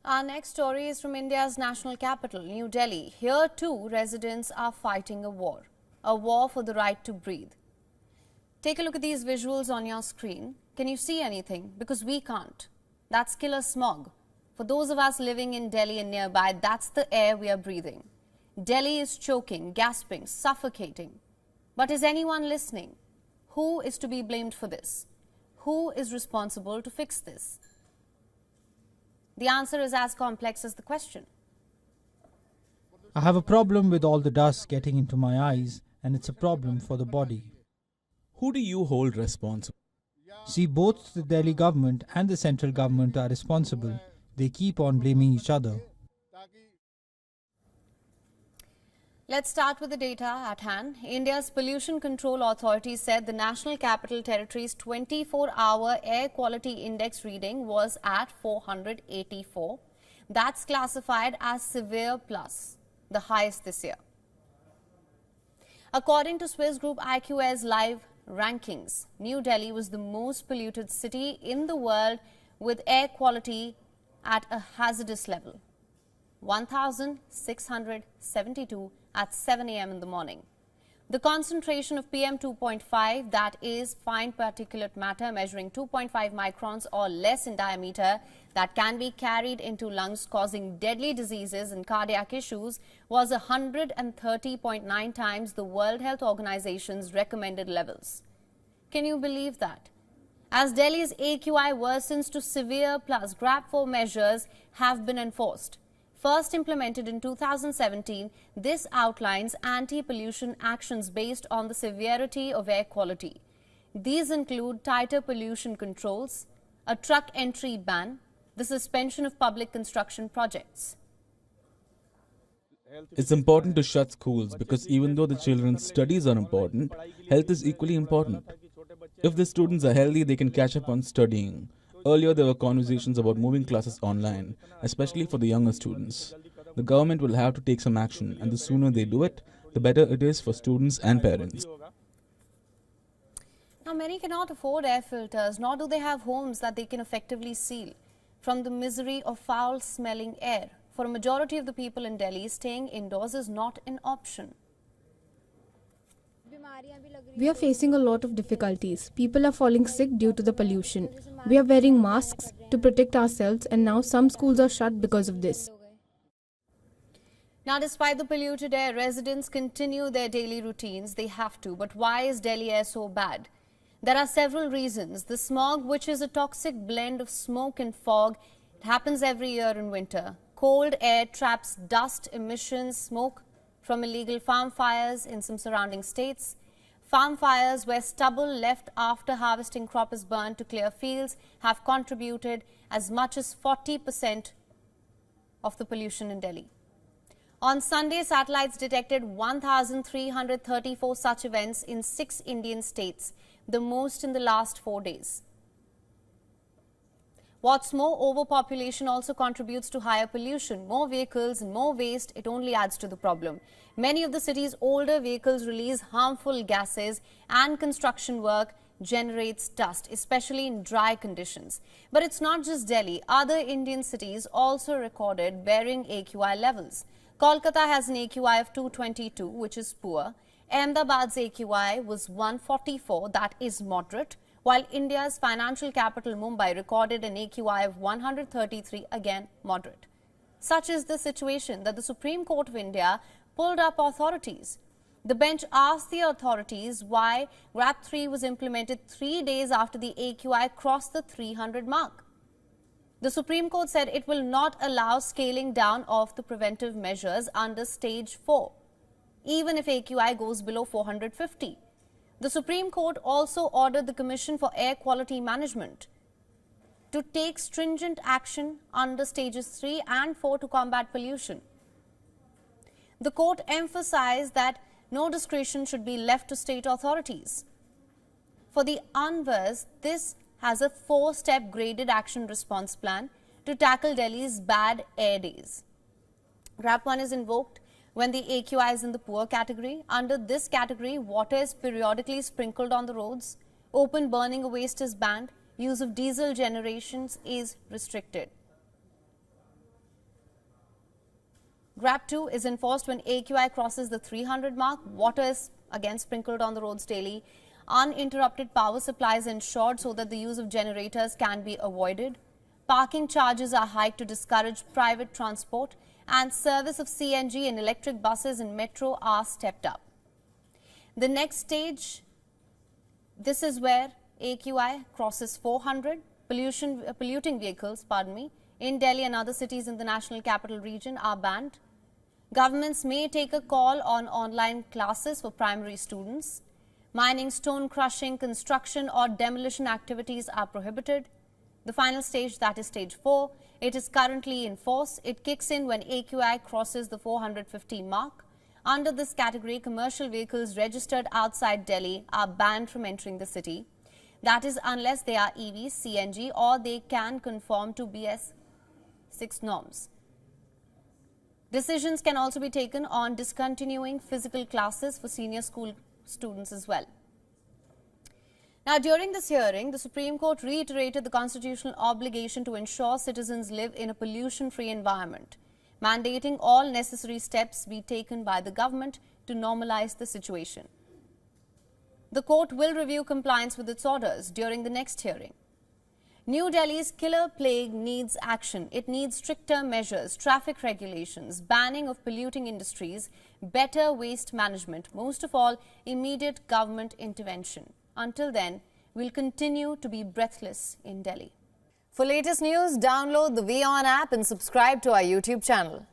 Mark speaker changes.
Speaker 1: Our next story is from India's national capital, New Delhi. Here too, residents are fighting a war for the right to breathe. Take a look at these visuals on your screen. Can you see anything? Because we can't. That's killer smog. For those of us living in Delhi and nearby, that's the air we are breathing. Delhi is choking, gasping, suffocating. But is anyone listening? Who is to be blamed for this? Who is responsible to fix this? The answer is as complex as the question.
Speaker 2: I have a problem with all the dust getting into my eyes, and it's a problem for the body.
Speaker 3: Who do you hold responsible?
Speaker 2: See, both the Delhi government and the central government are responsible. They keep on blaming each other.
Speaker 1: Let's start with the data at hand. India's Pollution Control Authority said the National Capital Territory's 24-hour air quality index reading was at 484. That's classified as severe plus, the highest this year. According to Swiss group IQAir's live rankings, New Delhi was the most polluted city in the world with air quality at a hazardous level, 1,672 at 7 a.m. in the morning. The concentration of PM 2.5, that is fine particulate matter measuring 2.5 microns or less in diameter, that can be carried into lungs causing deadly diseases and cardiac issues, was 130.9 times the World Health Organization's recommended levels. Can you believe that? As Delhi's AQI worsens to severe plus, GRAP 4 measures have been enforced. First implemented in 2017, this outlines anti-pollution actions based on the severity of air quality. These include tighter pollution controls, a truck entry ban, the suspension of public construction projects.
Speaker 3: It's important to shut schools because even though the children's studies are important, health is equally important. If the students are healthy, they can catch up on studying. Earlier, there were conversations about moving classes online, especially for the younger students. The government will have to take some action, and the sooner they do it, the better it is for students and parents.
Speaker 1: Now, many cannot afford air filters, nor do they have homes that they can effectively seal from the misery of foul-smelling air. For a majority of the people in Delhi, staying indoors is not an option.
Speaker 4: We are facing a lot of difficulties. People are falling sick due to the pollution. We are wearing masks to protect ourselves, and now some schools are shut because of this.
Speaker 1: Now, despite the polluted air, residents continue their daily routines. They have to. But why is Delhi air so bad? There are several reasons. The smog, which is a toxic blend of smoke and fog, it happens every year in winter. Cold air traps dust, emissions, smoke from illegal farm fires in some surrounding states. Farm fires where stubble left after harvesting crop is burned to clear fields have contributed as much as 40% of the pollution in Delhi. On Sunday, satellites detected 1,334 such events in 6 Indian states, the most in the last 4 days. What's more, overpopulation also contributes to higher pollution. More vehicles and more waste, it only adds to the problem. Many of the city's older vehicles release harmful gases, and construction work generates dust, especially in dry conditions. But it's not just Delhi. Other Indian cities also recorded varying AQI levels. Kolkata has an AQI of 222, which is poor. Ahmedabad's AQI was 144, that is moderate, while India's financial capital Mumbai recorded an AQI of 133, again moderate. Such is the situation that the Supreme Court of India pulled up authorities. The bench asked the authorities why GRAP 3 was implemented 3 days after the AQI crossed the 300 mark. The Supreme Court said it will not allow scaling down of the preventive measures under stage 4, even if AQI goes below 450. The Supreme Court also ordered the Commission for Air Quality Management to take stringent action under stages 3 and 4 to combat pollution. The court emphasized that no discretion should be left to state authorities. For the unversed, this has a 4-step graded action response plan to tackle Delhi's bad air days. GRAP 1 is invoked when the AQI is in the poor category. Under this category, water is periodically sprinkled on the roads, open burning of waste is banned, use of diesel generations is restricted. GRAP 2 is enforced when AQI crosses the 300 mark. Water is again sprinkled on the roads daily. Uninterrupted power supply is ensured so that the use of generators can be avoided. Parking charges are hiked to discourage private transport, and service of CNG and electric buses in metro are stepped up. The next stage, this is where AQI crosses 400. Polluting vehicles, in Delhi and other cities in the national capital region are banned. Governments may take a call on online classes for primary students. Mining, stone crushing, construction or demolition activities are prohibited. The final stage, that is stage 4, it is currently in force. It kicks in when AQI crosses the 450 mark. Under this category, commercial vehicles registered outside Delhi are banned from entering the city. That is, unless they are EVs, CNG, or they can conform to BS 6 norms. Decisions can also be taken on discontinuing physical classes for senior school students as well. Now, during this hearing, the Supreme Court reiterated the constitutional obligation to ensure citizens live in a pollution-free environment, mandating all necessary steps be taken by the government to normalize the situation. The court will review compliance with its orders during the next hearing. New Delhi's killer plague needs action. It needs stricter measures, traffic regulations, banning of polluting industries, better waste management, most of all, immediate government intervention. Until then, we'll continue to be breathless in Delhi. For latest news, download the WION app and subscribe to our YouTube channel.